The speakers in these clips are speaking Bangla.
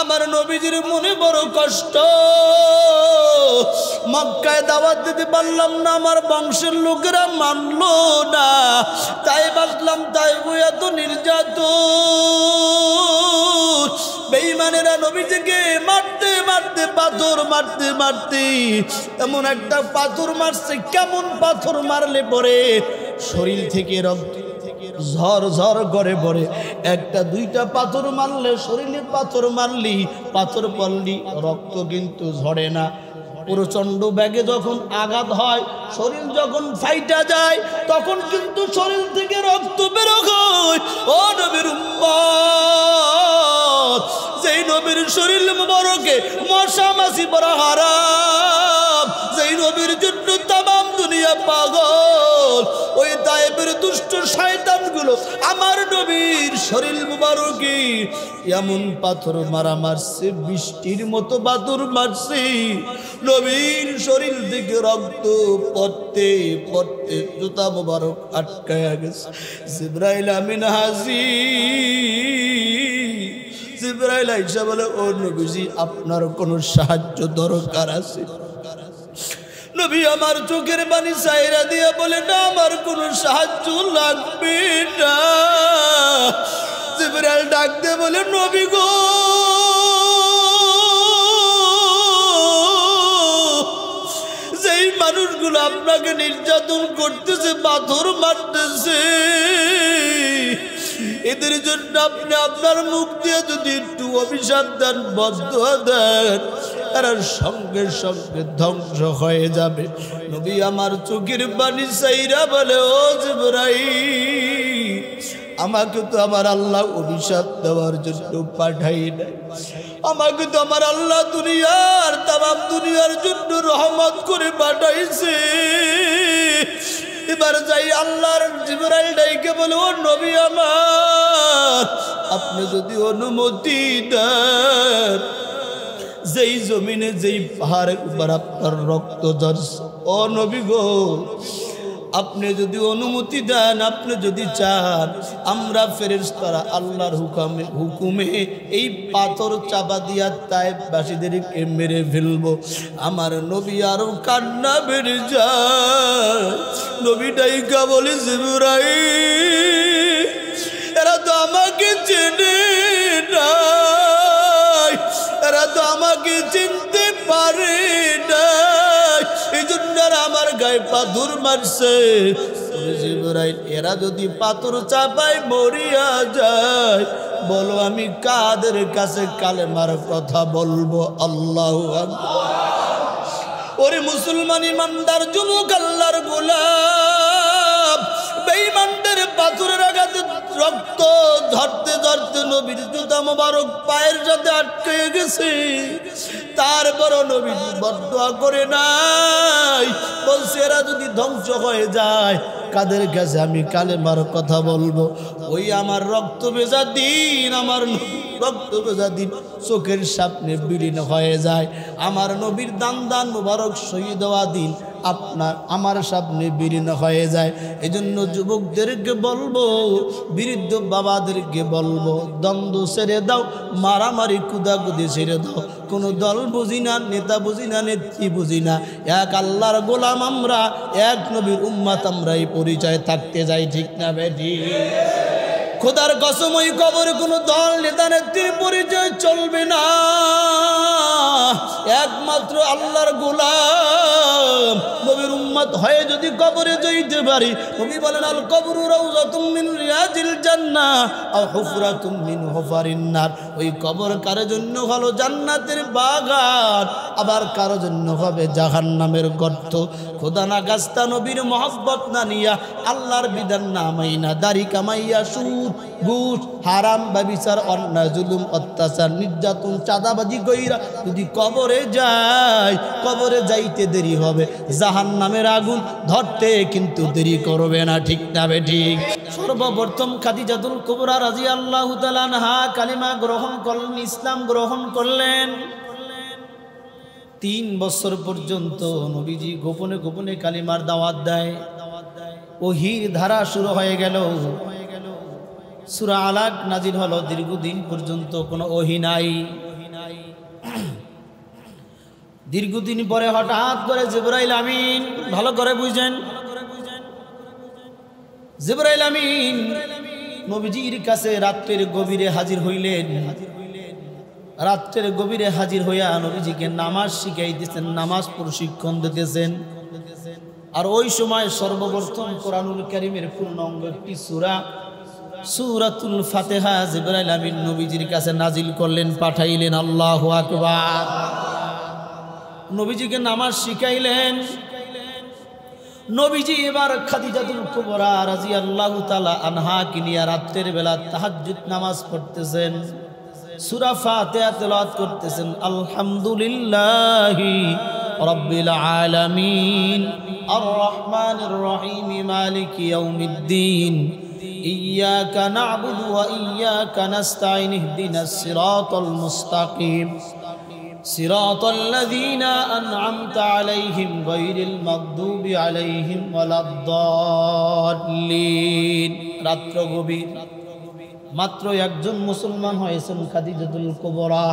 আমার নবীজির মনে বড় কষ্ট, মক্কায় দাওয়াত দিতে পারলাম না, আমার বংশের লোকেরা মানলো না, তাই ভাবলাম তাই এত নির্যাতন, বেঈমানেরা নবীজিকে মারতে মারতে পাথর মারতে মারতে এমন একটা পাথর মারছে, কেমন পাথর মারলে পরে শরীর থেকে রক্ত ঝর ঝর করে পড়ে। একটা দুইটা পাথর মারলে শরীরে পাথর মারলি পাথর পড়লি রক্ত কিন্তু ঝরে না। প্রচন্ড ব্যাগে যখন আঘাত হয়, শরীর যখন ফাইটা যায়, তখন কিন্তু শরীর থেকে রক্ত বের হয়। ও নবীর উম্মত, যেই নবীর শরীর মোবারকে মশা মাছি পড়া হারাম, যেই নবীর জন্য তামাম দুনিয়া পাগল, ওই তায়েবের দুষ্ট শয়তানগুলো আমার নবীর শরীর মোবারকে এমন পাথর মারা মারছে, বৃষ্টির মতো পাথর মারছে, নবীর শরীর থেকে রক্ত পড়তে পড়তে জুতা মোবারক আটকায়া গেছে। জিবরাইল আমিন হাজির। জিবরাইল আইসা বলে, ও নবীজি আপনার কোনো সাহায্য দরকার আছে? নবী আমার চোখের পানি চাইরা দিয়া বলে, না আমার কোনো সাহায্য লাগবে না। জিবরাইল ডাক দিয়ে বলে, নবী গো, যেই মানুষগুলো আপনাকে নির্যাতন করতেছে, পাথর মারতেছে, এদের জন্য আপনি আপনার মুখ দিয়ে যদি একটু অভিশাপ দেন, বদদুয়া দেন, তারা সঙ্গে সঙ্গে ধ্বংস হয়ে যাবে। নবী আমার চোখের পানি চাইরা বলে, ও জিবরাইল, আমাকে তো আমার আল্লাহ অভিশাপ দেওয়ার জন্য পাঠাই নাই, আমাকে তো আমার আল্লাহ দুনিয়ার তামাম দুনিয়ার জন্য রহমত করে পাঠাইছে। এবার যাই আল্লাহর জিবরাইল ডাইকে বলে, ও নবী আমার, আপনি যদি অনুমতি দেন, যেই জমিনে যেই পাহাড়ের উপর আপনার রক্ত ঝরছে, ও নবী গো, আপনি যদি অনুমতি দেন, আপনি যদি চান, আমরা ফেরেশতারা আল্লাহর হুকুমে এই পাথর চাপা দিয়া তায়েববাসীদেরকে মেরে ফেলবো। আমার নবী আরো কান্না বেড়ে যায়। নবী ডাইকা বলে, জিবরাইল, এরা তো আমাকে চেনে নাই, এরা তো আমাকে চিনতে পারে না, এই জন্য আমার গায়ে পাথর মারছে। জিবরাইল, এরা যদি পাথর চাপায় মরিয়া যায়, বলো আমি কাদের কাছে কালেমার কথা বলবো? আল্লাহু আকবার। ওরে মুসলমান ইমানদার যুবক, আল্লাহর গোলাম, বেঈমানদের পাথরের আঘাতে রক্ত ধরতে ধরতে নবীর জুতা মোবারক পায়ের সাথে আটকে গেছে। তারপরও নবী বদদুয়া করে নাই, বলছে এরা যদি ধ্বংস হয়ে যায়, কাদের কাছে আমি কালেমার কথা বলবো? ওই আমার রক্ত ভেজা দিন, আমার রক্ত ভেজা দিন চোখের সামনে বিলীন হয়ে যায়। আমার নবীর দান দান মোবারক শহীদ হওয়া দিন আমার সামনে বিলীন হয়ে যায়। এই জন্য যুবকদেরকে বলবো, বৃদ্ধ বাবাদেরকে বলবো, দ্বন্দ্ব ছেড়ে দাও, মারামারি কুদাকুদি ছেড়ে দাও। কোনো দল বুঝি না, নেতা বুঝি না, নেত্রী বুঝি না, এক আল্লাহর গোলাম আমরা, এক নবীর উম্মত আমরা, এই পরিচয় থাকতে যাই, ঠিক না বেটি? খোদার কসম, ওই কবরে কোনো দল নেতা নেত্রীর পরিচয় চলবে না, একমাত্র আল্লাহর গোলাম নবীর উম্মত হয়ে যদি কবরে যাইতে পারি, নবী বলেন, আল কবরু রাউযাতুম মিন রিয়াজিল জান্নাহ আও হুফরাতুম মিন হুফারিন নার। ওই কবর কারো জন্য হলো জান্নাতের বাগান, আবার কারো জন্য হবে জাহান্নামের গর্ত। খোদা না গাস্তা নবীর মহব্বত না নিয়া, আল্লাহর বিধান না মাইনা, দাড়ি কামাইয়া সুদ ঘুষ হারাম ব্যভিচার অন্যায় জুলুম অত্যাচার নির্যাতন চাঁদাবাজি কইরা যদি কবরে যায়, কবরে যাইতে দেরি হবে, জাহান্নামের আগুন ধরতে কিন্তু দেরি করবে না, ঠিক না বেঠিক? সর্বপ্রথম খাদিজাতুল কুবরা রাদিয়াল্লাহু তাআলা আনহা কালিমা গ্রহণ করলেন, ইসলাম গ্রহণ করলেন। 3 বছর পর্যন্ত নবীজি গোপনে গোপনে কালিমার দাওয়াত দেয়। ওহীর ধারা শুরু হয়ে গেল, সূরা আলাক নাজিল হলো, দীর্ঘদিন পর্যন্ত কোনো ওহী নাই। দীর্ঘদিন পরে হঠাৎ করে জিবরাইল আমিন, ভালো করে বুঝেন, জিবরাইল আমিন নবীজির কাছে রাত্রের গভীরে হাজির হইলেন। রাত্রের গভীরে হাজির হইয়া নবীজিকে নামাজ শিখাইতেছেন, নামাজ প্রশিক্ষণ দিতেছেন। আর ওই সময় সর্বপ্রথম কোরআনুল কারীমের পূর্ণাঙ্গ একটি সূরা, সূরাতুল ফাতিহা জিবরাইল আমিন নবীজির কাছে নাজিল করলেন, পাঠাইলেন। আল্লাহু আকবার। নবীজিকে নামাজ শিখাইলেন। নবীজি এবার খাদিজাতুল কুবরা রাদিয়াল্লাহু তাআলা আনহাকে নিয়ে রাতের বেলা তাহাজ্জুদ নামাজ পড়তেছেন, সূরা ফাতিহা তেলাওয়াত করতেছেন। আলহামদুলিল্লাহি রাব্বিল আলামিন আর রহমানির রহিম মালিকি ইয়াউমিদ্দিন ইয়্যাকা না'বুদু ওয়া ইয়্যাকা নাস্তাঈন ইহদিনাস সিরাতাল মুস্তাকিম সিরাতাল লাযীনা আন'আমতা আলাইহিম গায়রিল মাগদুবি আলাইহিম ওয়ালাদ-দাল্লিন। রাত্র গভীর, মাত্র একজন মুসলমান হয়েছেন খাদিজাতুল কুবরা।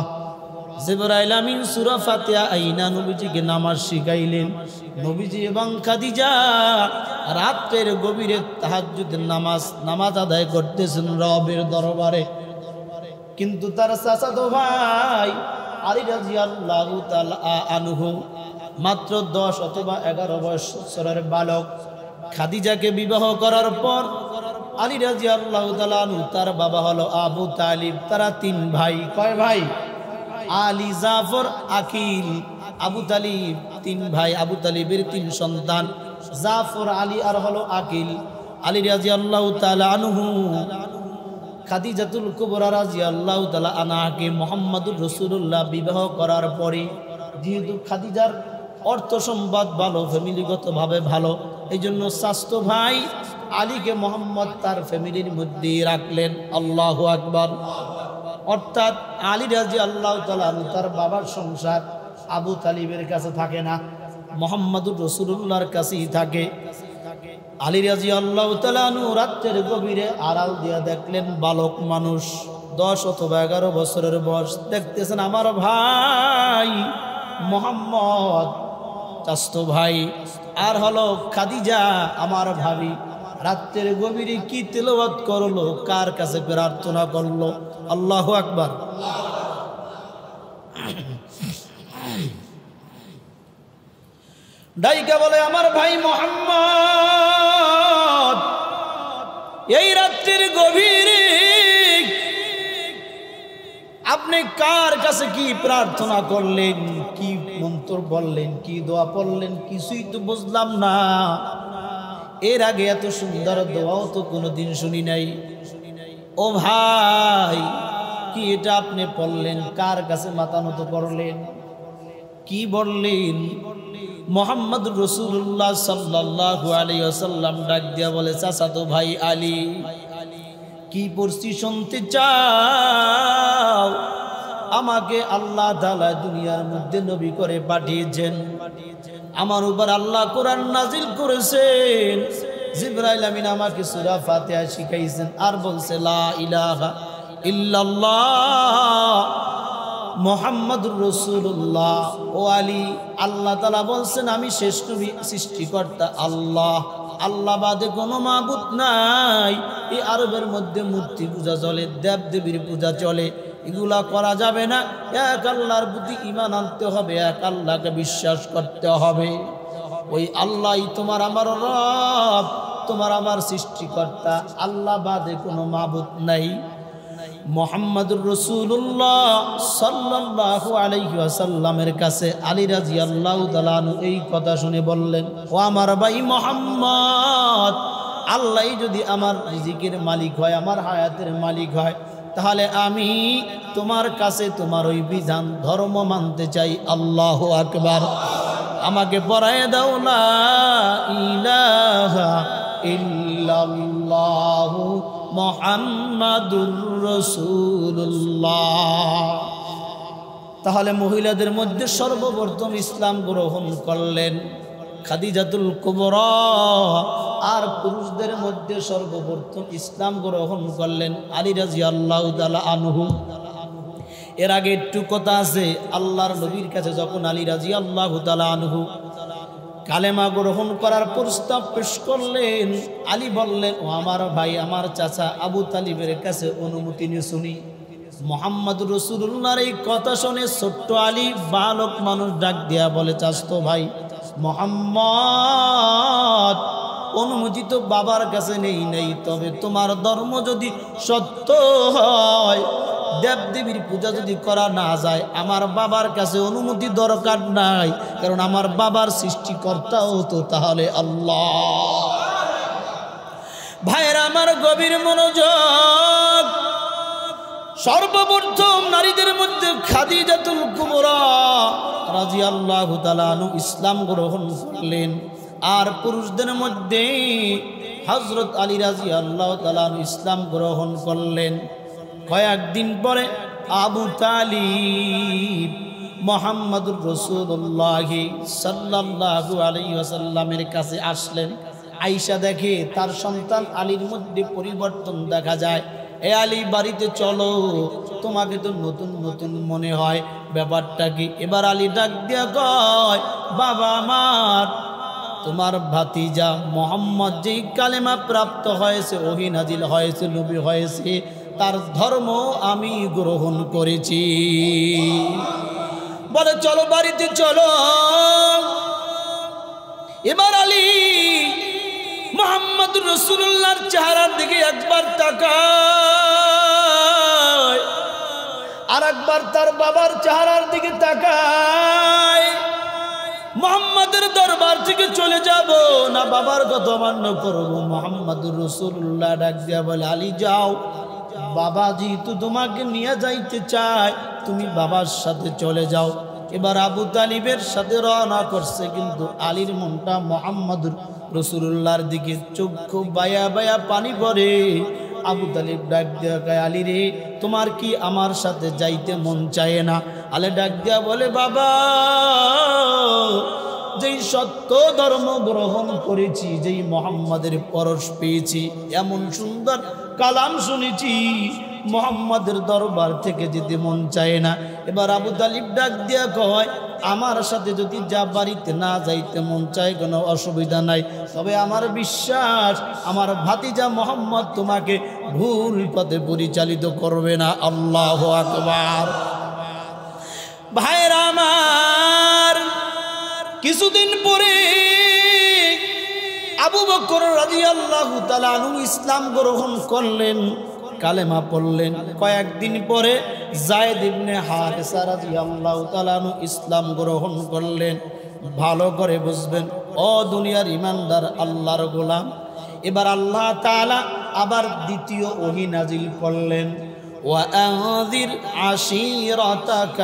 জিবরাইল আমিন সূরা ফাতিহা আইনা নবীজিকে নামাজ শিখাইলেন। নবীজি এবং খাদিজা রাতের গভীরে তাহাজ্জুদের নামাজ আদায় করতেছেন রবের দরবারে। কিন্তু তার চাচাতো ভাই আলী রাদিয়াল্লাহু তাআলা আনহু মাত্র 10 অথবা 11 বছরের বালক। খাদিজাকে বিবাহ করার পর আলী রাদিয়াল্লাহু তাআলা আনহু, তার বাবা হলো আবু তালিব। তারা 3 ভাই। কয় ভাই? আলী, জাফর, আকিল। আবু তালিব 3 ভাই। আবু তালিবের 3 সন্তান, জাফর, আলী আর হলো আকিল। আলী রাদিয়াল্লাহু তাআলা আনহু খাদিজাতুল কুবরা রাদিয়াল্লাহু তাআলা আনহাকে মুহাম্মদুর রাসূলুল্লাহ বিবাহ করার পরে, যেহেতু খাদিজার অর্থ সম্পদ ভালো, ফ্যামিলিগতভাবে ভালো, এই জন্য স্বাস্থ্য ভাই আলীকে মোহাম্মদ তার ফ্যামিলির মধ্যে রাখলেন। আল্লাহু আকবার। অর্থাৎ আলী রাদিয়াল্লাহু তাআলা তার বাবার সংসার আবু তালিবের কাছে থাকে না, মুহাম্মদুর রাসূলুল্লাহর কাছেই থাকে। আলী রাদিয়াল্লাহু তাআলা রাতের গভীরে আড়াল দিয়া দেখলেন বালক মানুষ, 10 অথবা 11 বছরের বয়স। দেখতেছেন আমার ভাই মুহাম্মদ, চাচতো ভাই, আর হলো খাদিজা আমার ভাবি, রাতের গভীরে কি তেলাওয়াত করলো, কার কাছে প্রার্থনা করলো। আল্লাহু আকবার। ডাইকা বলে আমার ভাই মুহাম্মদ, এই রাত্রির গভীরে আপনি কার কাছে কি প্রার্থনা করলেন, কি মন্ত্র বললেন, কি দোয়া পড়লেন, কিছুই তো বুঝলাম না। এর আগে এত সুন্দর দোয়াও তো কোনোদিন শুনি নাই। ও ভাই, কি এটা আপনি পড়লেন, কার কাছে মাথা নত করলেন, কি বললেন? মুহাম্মদুর রাসূলুল্লাহ সাল্লাল্লাহু আলাইহি ওয়াসাল্লাম ডাক দিয়া বলে, চাচাতো ভাই আলী, কি পড়ছি শুনতে চাও? আমাকে আল্লাহ তাআলা দুনিয়ার মধ্যে নবী করে পাঠিয়েছেন, আমার উপর আল্লাহ কোরআন নাজিল করেছেন, জিবরাইল আমিন আমাকে সূরা ফাতিহা শিখাইছেন, আর বলছে লা ইলাহা ইল্লাল্লাহ মুহাম্মাদুর রাসূলুল্লাহ। ও আলী, আল্লাহ তাআলা বলছেন আমি শেষ নবী, সৃষ্টিকর্তা আল্লাহ, আল্লাহ বাদে কোনো মাবুদ নাই। এই আরবের মধ্যে মূর্তি পূজা চলে, দেব দেবীর পূজা চলে, এগুলা করা যাবে না। এক আল্লাহর প্রতি ঈমান আনতে হবে, এক আল্লাহকে বিশ্বাস করতে হবে। ওই আল্লাহই তোমার আমার রব, তোমার আমার সৃষ্টিকর্তা, আল্লাহ বাদে কোনো মাবুদ নাই। মুহাম্মদুর রাসূলুল্লাহ সাল্লাল্লাহু আলাইহি ওয়াসাল্লামের কাছে আলী রাদিয়াল্লাহু তাআলা এই কথা শুনে বললেন, ও আমার ভাই মুহাম্মদ, আল্লাহ যদি আমার রিজিকের মালিক হয়, আমার হায়াতের মালিক হয়, তাহলে আমি তোমার কাছে তোমার ওই বিধান ধর্ম মানতে চাই। আল্লাহু আকবার। আমাকে পড়ায় দাও লা ইলাহা ইল্লাল্লাহু মুহাম্মাদুর রাসূলুল্লাহ। তাহলে মহিলাদের মধ্যে সর্বপ্রথম ইসলাম গ্রহণ করলেন খাদিজাতুল কুবরা, আর পুরুষদের মধ্যে সর্বপ্রথম ইসলাম গ্রহণ করলেন আলী রাদিয়াল্লাহু তাআলা আনহু। এর আগে একটু কথা আছে, আল্লাহর নবীর কাছে যখন আলী রাদিয়াল্লাহু তাআলা আনহু কালেমা গ্রহণ করার প্রস্তাব পেশ করলেন, আলী বললেন, ও আমার ভাই, আমার চাচা আবু তালিবের কাছে অনুমতি নিয়ে শুনি। মুহাম্মদুর রাসূলুল্লাহর এই কথা শুনে ছোট্ট আলী বালক মানুষ ডাক দিয়া বলে, চাচতো ভাই মুহাম্মদ, অনুমতি তো বাবার কাছে নেই, তবে তোমার ধর্ম যদি সত্য হয়, দেবদেবীর পূজা যদি করা না যায়, আমার বাবার কাছে অনুমতি দরকার নাই, কারণ আমার বাবার সৃষ্টিকর্তাও তো তাহলে আল্লাহ। ভাইয়েরা আমার, গভীর মনোযোগ। সর্বপ্রথম নারীদের মধ্যে খাদিজাতুল কুবরা রাদিয়াল্লাহু তাআলা আনহা ইসলাম গ্রহণ করলেন, আর পুরুষদের মধ্যে হযরত আলী রাদিয়াল্লাহু তাআলা আনহু ইসলাম গ্রহণ করলেন। কয়েকদিন পরে আবু তালিব মুহাম্মদুর রাসূলুল্লাহ সাল্লাল্লাহু আলাইহি ওয়াসাল্লামের কাছে আসলেন। আয়েশা দেখে তার সন্তান আলীর মধ্যে পরিবর্তন দেখা যায়। এ আলী, বাড়িতে চলো, তোমাকে তো নতুন নতুন মনে হয়, ব্যাপারটা কি? এবার আলী ডাক দিয়া কয়, বাবা আমার, তোমার ভাতিজা মুহাম্মদ যেই কালেমা প্রাপ্ত হয়েছে, ওহী নাজিল হয়েছে, নবী হয়েছে, তার ধর্ম আমি গ্রহণ করেছি। বলে চলো, বাড়িতে চলো। এবার আলী মুহাম্মদুর রাসূলুল্লাহর চেহারার দিকে একবার তাকায়, আর একবার তার বাবার চেহারার দিকে তাকায়। মুহাম্মাদের দরবার থেকে চলে যাব না বাবার কথা মান্য করব? মুহাম্মদুর রাসূলুল্লাহ ডাক দিয়া বলে, আলী যাও, বাবা যেহেতু তোমাকে নিয়ে যাইতে চায়, তুমি বাবার সাথে চলে যাও। এবার আবু তালিবের সাথে রওনা করছে, কিন্তু আলীর মনটা মুহাম্মদুর রাসূলুল্লাহর দিকে, চক্ষু বায়া বায়া পানি পড়ে। আবু তালিব ডাক দিয়া কয়, আলী রে, তোমার কি আমার সাথে যাইতে মন চায় না? আলী ডাক দিয়া বলে, বাবা, যেই সত্য ধর্ম গ্রহণ করেছি, যেই মুহাম্মাদের পরশ পেয়েছি, এমন সুন্দর কালাম শুনেছি, মুহাম্মাদের দরবার থেকে যেতে মন চায় না। এবার আবু তালিব ডাক দিয়া কয়, আমার সাথে যদি যা বাড়িতে না যাইতে মন চায়, কোনো অসুবিধা নাই, তবে আমার বিশ্বাস আমার ভাতিজা মুহাম্মদ তোমাকে ভুল পথে পরিচালিত করবে না। আল্লাহু আকবার। ভাইরা আমার, কিছুদিন পরে আবু বকর রাদিয়াল্লাহু তাআলা আনহু ইসলাম গ্রহণ করলেন, কালেমা পড়লেন। কয়েকদিন পরে যায়েদ ইবনে হারেসা রাদিয়াল্লাহু তাআলা আনহু ইসলাম গ্রহণ করলেন। ভালো করে বুঝবেন, ও দুনিয়ার ইমানদার আল্লাহর গোলাম, এবার আল্লাহ তাআলা আবার দ্বিতীয় ওহী নাজিল করলেন, وأنذر عشيرتك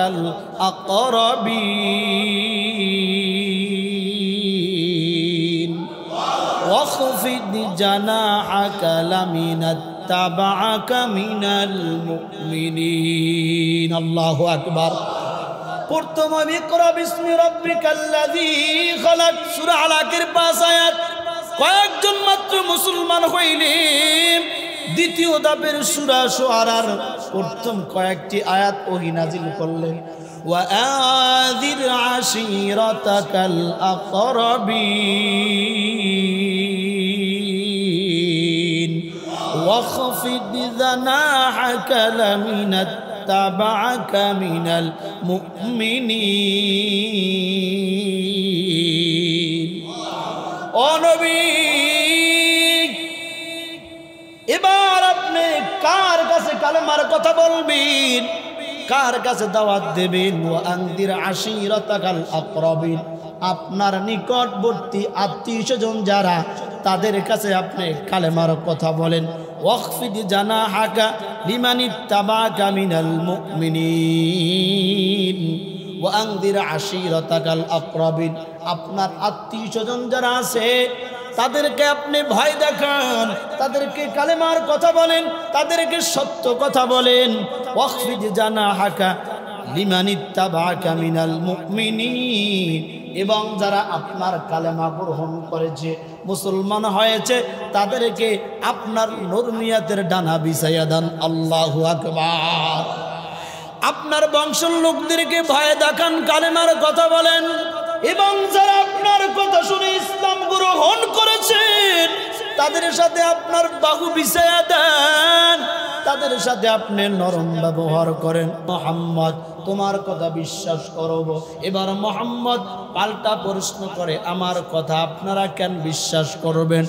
الأقربين واخفض جناحك لمن اتبعك من المؤمنين الله أكبر প্রথম ইকরা বিসমি রাব্বিকাল্লাযী খালাক সূরা আলাকের 5 আয়াত। কয়েকজন মাত্র মুসলমান হইলেন। দ্বিতীয় ধাপের সূরা শুআরার প্রথম কয়েকটি আয়াত ওহী নাজিল করলেন, ওয়া আযির আশীরাতাকাল আকরাবিন ওয়াখফিদ জানাহাকা লামিনাত তাবাআকা মিনাল মুমিনিন। ও নবী, এবার আপনি কার কাছে কালেমার কথা বলবেন, কার কাছে দাওয়াত দেবেন? ওয়া আনদির আশীরাতাকাল আকরাবিন, আপনার নিকটবর্তী আত্মীয়স্বজন যারা, তাদের কাছে আপনি কালেমার কথা বলেন। ওয়াখফিদ জানাহাকা লিমানিত্তাবাকা মিনাল মুমিনিন ওয়া আনদির আশীরাতাকাল আকরাবিন, আপনার আত্মীয়স্বজন যারা আছে তাদেরকে আপনি ভয় দেখান, তাদেরকে কালেমার কথা বলেন, তাদেরকে সত্য কথা বলেন। ওয়াখফিদ জানাহাকা লিমানিত্তাবাকা মিনাল মুমিনিন, এবং যারা আপনার কালেমা গ্রহণ করেছে, মুসলমান হয়েছে, তাদেরকে আপনার নূরনিয়াতের ডানা বিছাইয়া দেন। আল্লাহু আকবার। আপনার বংশের লোকদেরকে ভয় দেখান, কালেমার কথা বলেন, এবং যারা আপনার কথা শুনে ইসলাম গ্রহণ করেছেন তাদের সাথে আপনার বাহু বিছায়া দেন, তাদের সাথে আপনি নরম ব্যবহার করেন। মুহাম্মদ তোমার কথা বিশ্বাস করব। এবার মুহাম্মদ পাল্টা প্রশ্ন করে, আমার কথা আপনারা কেন বিশ্বাস করবেন?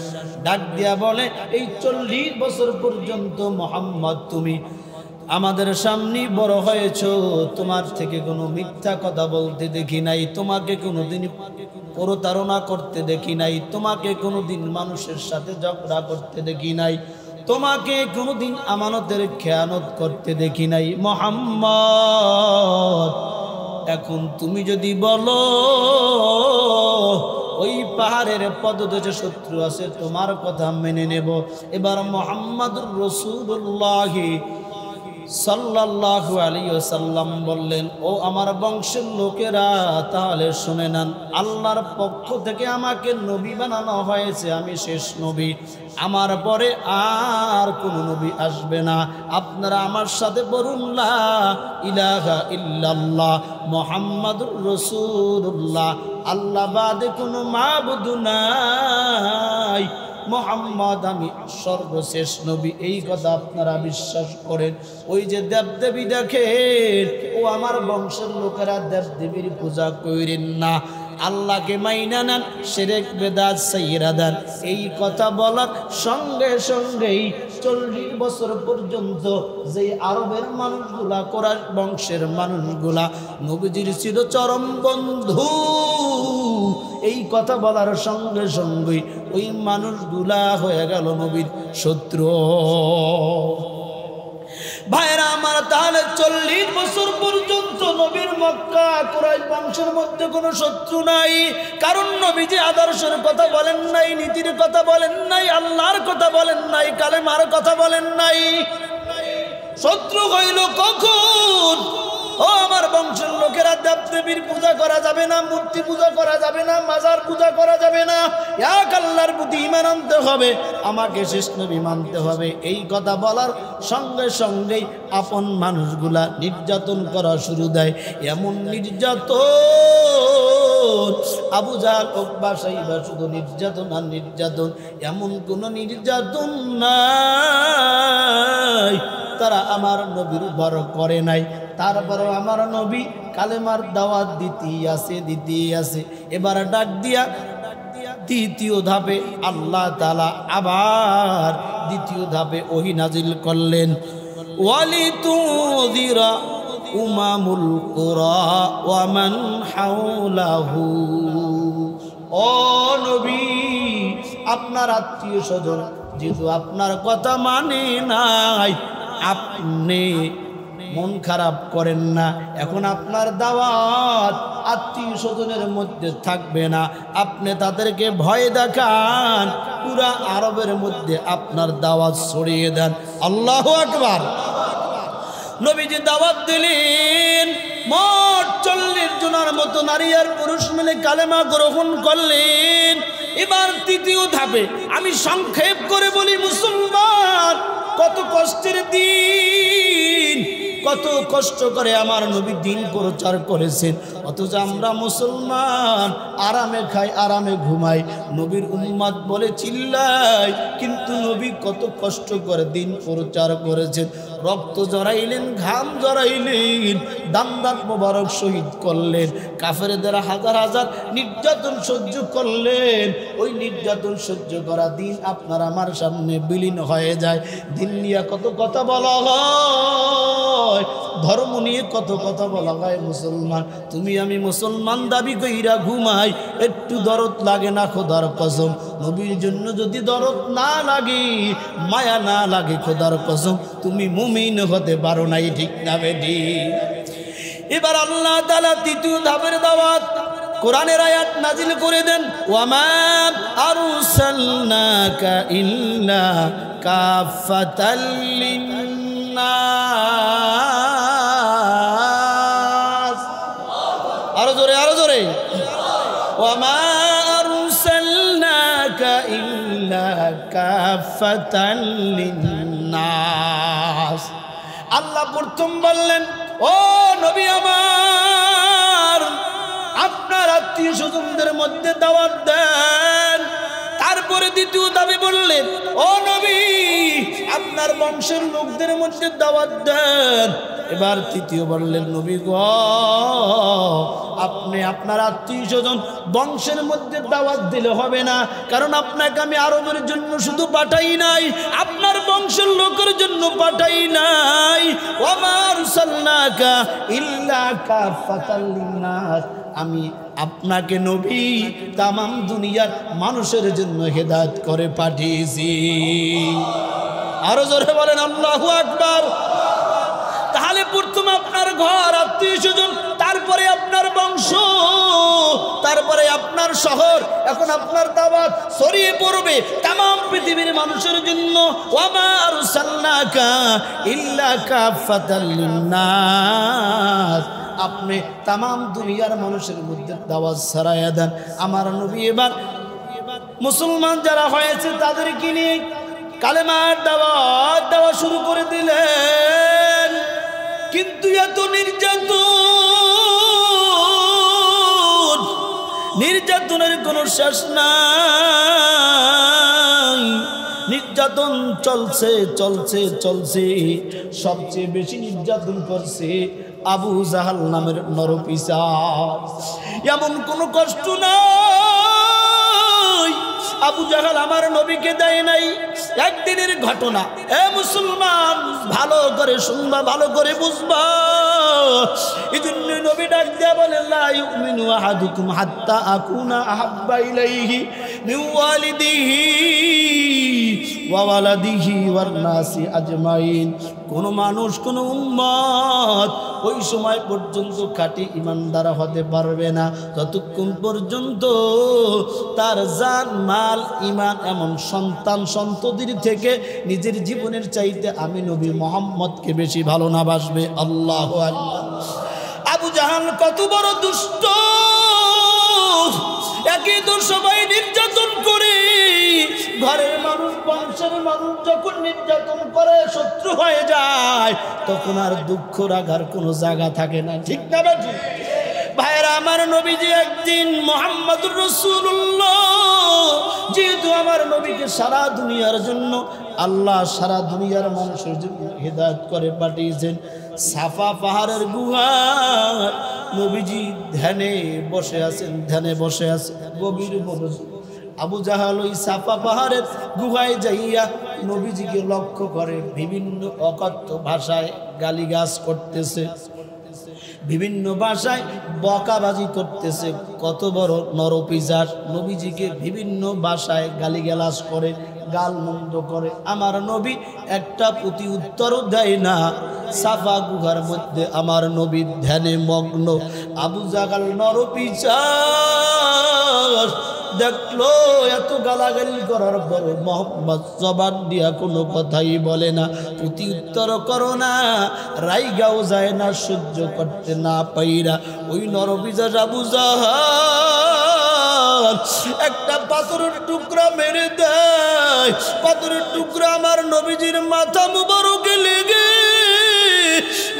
ডাক দিয়া বলে, এই 40 বছর পর্যন্ত মুহাম্মদ তুমি আমাদের সামনে বড় হয়েছ, তোমার থেকে কোনো মিথ্যা কথা বলতে দেখি নাই, তোমাকে কোনোদিন প্রতারণা করতে দেখি নাই, তোমাকে কোনোদিন মানুষের সাথে ঝগড়া করতে দেখি নাই, তোমাকে কোনোদিন আমানতের খেয়ানত করতে দেখি নাই। মুহাম্মদ এখন তুমি যদি বলো ওই পাহাড়ের পদদেশে শত্রু আছে, তোমার কথা মেনে নেব। এবার মুহাম্মদুর রাসূলুল্লাহ সাল্লাল্লাহু আলাইহি ওয়াসাল্লাম বললেন, ও আমার বংশের লোকেরা, তাহলে শুনে নেন, আল্লাহর পক্ষ থেকে আমাকে নবী বানানো হয়েছে, আমি শেষ নবী, আমার পরে আর কোনো নবী আসবে না। আপনারা আমার সাথে বলুন, লা ইলাহা ইল্লাল্লাহ মুহাম্মাদুর রাসূলুল্লাহ, আল্লাহ বাদে কোনো মাবুদ নাই, মুহাম্মদ আমি সর্বশেষ নবী, এই কথা আপনারা বিশ্বাস করেন। ওই যে দেবদেবী দেখেন, ও আমার বংশের লোকেরা দেবদেবীর পূজা করেন না, আল্লাহকে মাইনা নেন, শিরক বেদাত ছাইরা দেন। এই কথা বলার সঙ্গে সঙ্গেই 40 বছর পর্যন্ত যে আরবের মানুষগুলা, কোরাইশ বংশের মানুষগুলা নবীজির ছিল চরম বন্ধু, এই কথা বলার সঙ্গে সঙ্গেই ওই মানুষগুলা হয়ে গেল নবীর শত্রু। ভাইরা আমার, তাহলে 40 বছর পর্যন্ত নবীর মক্কা কুরাইশ বংশের মধ্যে কোনো শত্রু নাই, কারণ নবীজি আদর্শের কথা বলেন নাই, নীতির কথা বলেন নাই, আল্লাহর কথা বলেন নাই, কালেমার কথা বলেন নাই। শত্রু হইল কখন? ও আমার বংশের লোকেরা, দেবদেবীর পূজা করা যাবে না, মূর্তি পূজা করা যাবে না, মাজার পূজা করা যাবে না, এক আল্লাহর প্রতি ঈমান আনতে হবে, আমাকে শেষ নবী মানতে হবে। এই কথা বলার সঙ্গে সঙ্গেই আপন মানুষগুলা নির্যাতন করা শুরু দেয়। এমন নির্যাতন, আবু জাহল উকবা সাইবা শুধু নির্যাতন আর নির্যাতন, এমন কোন নির্যাতন নাই তারা আমার নবীর উপর করে নাই। তারপরও আমার নবী কালেমার দাওয়াত দিতেই আছে। এবার ডাক দিয়া দ্বিতীয় ধাপে আল্লাহ তাআলা আবার দ্বিতীয় ধাপে ওহী নাজিল করলেন, ওয়ালিতুযিরা উমামুল কুরা ওয়া মান হাওলাহু। ও নবী, আপনার আত্মীয় স্বজন যেহেতু আপনার কথা মানে নাই, আপনি মন খারাপ করেন না। এখন আপনার দাওয়াত আত্মীয় স্বজনের মধ্যে থাকবে না, আপনি তাদেরকে ভয় দেখান, পুরা আরবের মধ্যে আপনার দাওয়াত ছড়িয়ে দেন। আল্লাহু আকবার। নবীজি দাওয়াত দিলেন, মোট 40 জনের মতো নারী আর পুরুষ মিলে কালেমা গ্রহণ করলেন। এবার তৃতীয় ধাপে, আমি সংক্ষেপ করে বলি, মুসলমান কত কষ্টের দিন, কত কষ্ট করে আমার নবী দিন প্রচার করেছেন, অথচ আমরা মুসলমান আরামে খাই, আরামে ঘুমাই, নবীর উম্মত বলে চিল্লাই, কিন্তু নবী কত কষ্ট করে দিন প্রচার করেছেন। রক্ত জড়াইলেন, ঘাম জড়াইলেন, দাম মোবারক শহীদ করলেন, কাফেরদের হাজার হাজার নির্যাতন সহ্য করলেন। ওই নির্যাতন সহ্য করা দিন আপনার আমার সামনে বিলীন হয়ে যায়। দিন নিয়ে কত কথা বলা হয়, ধর্ম নিয়ে কত কথা বলা হয়। মুসলমান, তুমি আমি মুসলমান দাবি কইরা ঘুমাই, একটু দরদ লাগে না খোদার কসম। নবীর জন্য যদি দরদ না লাগে, মায়া না লাগে, খোদার কসম তুমি মুমিন হতে পারো নাই, ঠিক না বেটি? এবার আল্লাহ তাআলা তৃতীয় ধাপের দাওয়াত কোরআনের আয়াত নাজিল করে দেন, ওয়ামা আরসালনাকা ইল্লা কাফাতাল লিন্নাস। আরো জোরে, আরো জোরে। ওয়ামা আরসালনাকা ইল্লা কাফাতাল লিন্নাস। আল্লাহ প্রথম বললেন ও নবী আমার, আপনার আত্মীয় স্বজনদের মধ্যে দাওয়াত দেন। তারপরে দ্বিতীয় দাবি বললেন, ও নবী আপনার বংশের লোকদের মধ্যে দাওয়াত দেন। এবার তৃতীয় বললেন, নবী গো আপনি আপনার আত্মীয় স্বজন বংশের মধ্যে দাওয়াত দিলে হবে না, কারণ আপনাকে আমি আরবের জন্য শুধু পাঠাই নাই, আপনার বংশের লোকের জন্য পাঠাই নাই। ওয়া আরসালনাকা ইল্লা কাফাতাল লিন্নাস, আমি আপনাকে নবী তামাম দুনিয়ার মানুষের জন্য হেদায়েত করে পাঠিয়েছি। আরো জোরে বলেন আল্লাহু আকবার। তাহলে প্রথম আপনার ঘর, আত্মীয় স্বজন, তারপরে আপনার বংশ, তারপরে আপনার শহর, এখন আপনার দাওয়াত ছড়িয়ে পড়বে তামাম পৃথিবীর মানুষের জন্য। ওয়া মা আরসালনাকা ইল্লা কাফাতাল লিন্নাস, আপনি তামাম দুনিয়ার মানুষের মধ্যে দাওয়াত ছড়াইয়া দেন। আমার নবী এবার মুসলমান যারা হয়েছে তাদেরকে নিয়ে কালেমার দাওয়াত দেওয়া শুরু করে দিলেন। কিন্তু এত নির্যাতনের কোনো শেষ নাই। নির্যাতন চলছে চলছে চলছে। সবচেয়ে বেশি নির্যাতন করছে আবু জাহাল নামের নরপিশাচ। এমন কোনো কষ্ট নাই আবু জাহাল আমার নবীকে দেয় নাই। একদিনের ঘটনা, এ মুসলমান ভালো করে শুনবা, ভালো করে বুঝবা। এই জন্য নবী ডাক দিয়া বলেন, লা ইউমিনু আহাদুকুম হাত্তা আকুনা আহাব্বা ইলাইহি মিন ওয়ালিদিহি ওয়া ওয়ালাদিহি ওয়ান নাসি আজমাইন। কোন মানুষ, কোন উম্মত ওই সময় পর্যন্ত খাঁটি ঈমানদার হতে পারবে না যতক্ষণ পর্যন্ত তার জান, মাল, ঈমান এমন সন্তান সন্ততির থেকে নিজের জীবনের চাইতে আমি নবী মুহাম্মদকে বেশি ভালো না বাসবে। আল্লাহু আকবার। আবু জাহাল কত বড় দুষ্ট! একই তো সবাই নির্যাতন করে, ঘরের মানুষ, বংশের মানুষ যখন নির্যাতন করে শত্রু হয়ে যায়, তখন আর দুঃখ রাগার কোনো জায়গা থাকে না। ঠিক না বাজি? ভাইরা আমার, নবীজি একদিন মুহাম্মদুর রাসূলুল্লাহ, যেহেতু আমার নবীকে সারা দুনিয়ার জন্য আল্লাহ সারা দুনিয়ার মানুষের জন্য হিদায়াত করে পাঠিয়েছেন, সাফা পাহাড়ের গুহায় নবীজি ধ্যানে বসে আছেন, ধ্যানে বসে আছেন গভীর মনোযোগ। আবু জাহাল ওই সাফা পাহাড়ের গুহায় যাইয়া নবীজিকে লক্ষ্য করে বিভিন্ন অকথ্য ভাষায় গালিগালাজ করতেছে, বিভিন্ন ভাষায় বকাবাজি করতেছে। কত বড় নরপিশাচ! নবীজিকে বিভিন্ন ভাষায় গালিগালাজ করে, গালমন্দ করে। আমার নবী একটা প্রতি উত্তরও দেয় না। সাফা গুহার মধ্যে আমার নবী ধ্যানে মগ্ন। আবু জাহাল নরপিশাচ দেখলো এত গালাগালি করার পর মোহাম্মদ জবান দিয়া কোনো কথাই বলে না, প্রতি উত্তর করো না, রাইগাও যায় না, সহ্য করতে না পাইরা ওই নরপিশাচ আবু জাহাল একটা পাথরের টুকরা মেরে দেয়। পাথরের টুকরা আমার নবীজির মাথা মুবারকে লেগে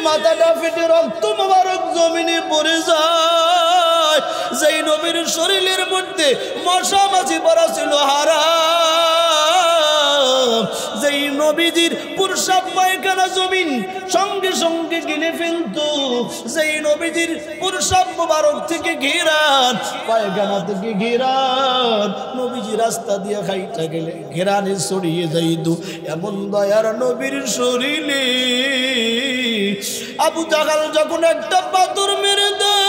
মাথাটা ফেটে রক্ত মুবারক জমিনে পড়ে যায়। যেই নবীর শরীরের মধ্যে মশা মাছি পড়া ছিল হারাম, যেই নবীজির প্রস্রাব পায়খানা জমিন সঙ্গে সঙ্গে গিলে ফেলতো, যেই নবীজির প্রস্রাব মুবারক থেকে ঘেরান, পায়খানা থেকে ঘেরান, নবীজি রাস্তা দিয়ে খাইতে গেলে ঘেরানে ছড়িয়ে যাইত, এমন দয়ার নবীর শরীরে আবু জাহাল যখন একটা পাথর মেরে দেয়,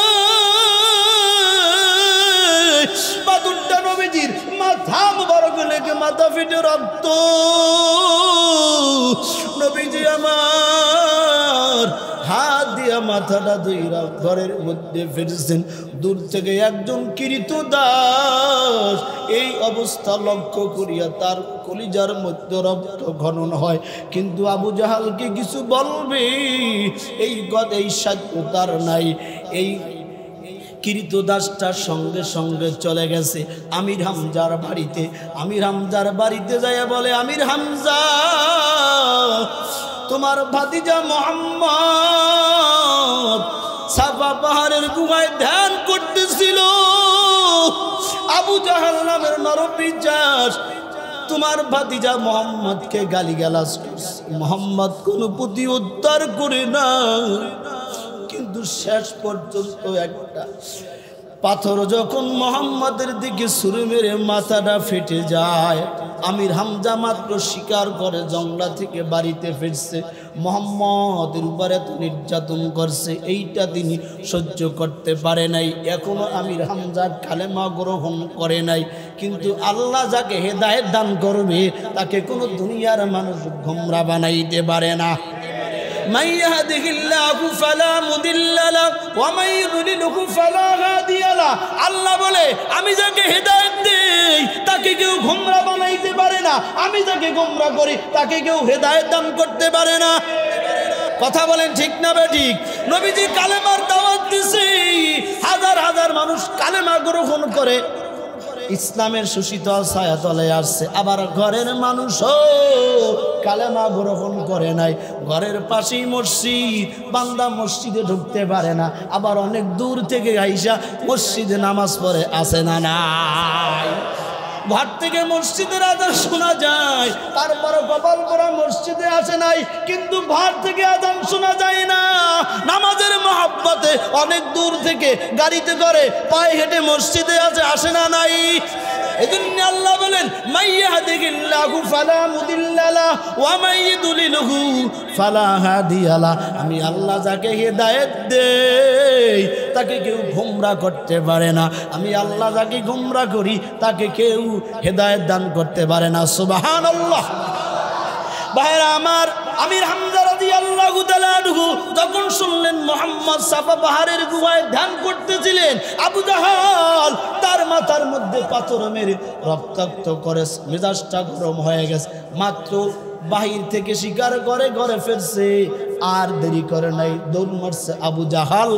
পাথরটা নবীজির মাথা মুবারক লেগে মাথা ফেটে রক্ত। নবীজি আমার হাত দিয়া মাথাটা ধইরা ঘরের মধ্যে ফিরছেন। দূর থেকে একজন কিরিত দাস এই অবস্থা লক্ষ্য করিয়া তার কলিজার মধ্যে রক্ত খনন হয়, কিন্তু আবু জাহালকে কিছু বলবে এই সাধ্য তার নাই। এই কিরিত দাসটার সঙ্গে সঙ্গে চলে গেছে আমির হামজার বাড়িতে। আমির হামজার বাড়িতে যায় বলে, আমির হামজা তোমার ভাতিজা মুহাম্মদ সাফা পাহাড়ের গুহায় ধ্যান করতেছিল। আবু জাহাল নামের নরপিশাচ তোমার ভাতিজা মুহাম্মদকে গালিগালাজ করছে। মুহাম্মদ কোনো প্রতি উদ্ধার করে না, কিন্তু শেষ পর্যন্ত একটা পাথর যখন মুহাম্মদের দিকে ছুঁড়ে মেরে মাথাটা ফেটে যায়, আমির হামজা মাত্র স্বীকার করে জংলা থেকে বাড়িতে ফিরছে। মুহাম্মদের উপরে এত নির্যাতন করছে, এইটা তিনি সহ্য করতে পারে নাই। এখনো আমির হামজা কালেমা গ্রহণ করে নাই, কিন্তু আল্লাহ যাকে হেদায়েত দান করবে তাকে কোনো দুনিয়ার মানুষ গোমরা বানাইতে পারে না। من يهده الله فلا مضل له ومن يضلله فلا هادي له। আল্লাহ বলে আমি যাকে হেদায়েত দেই তাকে কেউ গোমরা বানাইতে পারে না, আমি যাকে গোমরা করি তাকে কেউ হেদায়েত দান করতে পারে না। কথা বলেন ঠিক না বেঠিক? নবীজি কালেমার দাওয়াত দিছে, হাজার হাজার মানুষ কালেমা গ্রহণ করে ইসলামের সুশীতল ছায়াতলে আসছে। আবার ঘরের মানুষও কালেমা গ্রহণ করে নাই। ঘরের পাশেই মসজিদ, বান্দা মসজিদে ঢুকতে পারে না, আবার অনেক দূর থেকে আইসা মসজিদে নামাজ পড়ে আসে না নাই। ঘর থেকে মসজিদের আজান শোনা যায়, তারপরে কপাল পরা মসজিদে আসে নাই, কিন্তু ঘর থেকে আজান শোনা যায় না। নামাজের মহব্বতে অনেক দূর থেকে গাড়িতে করে পায়ে হেঁটে মসজিদে আসে না নাই। এজন্য আল্লাহ বলেন মাইয়াহদিল্লাহু ফালা মুদিল্লা লাহু ওয়া মাইয়ুদলিলহু ফালা হাদিয়া লাহু। আমি আল্লাহ যাকে হেদায়েত দেই তাকে কেউ গোমরা করতে পারে না, আমি আল্লাহ যাকে গোমরা করি তাকে কেউ হেদায়েত দান করতে পারে না। সুবহানাল্লাহ। ভাইরা আমার, আমির হামজা রাদিয়াল্লাহু তাআলা আনহু যখন শুনলেন মুহাম্মদ সাফা পাহাড়ের গুহায় ধ্যান করতেছিলেন, আবু জাহাল তার মাথার মধ্যে পাথর মেরে রক্তাক্ত করে মেজাজটা গরম হয়ে গেছে। মাত্র বাহির থেকে শিকার করে ঘরে ফিরছে, আর দেরি করে নাই, দৌড় মারছে। আবু জাহাল,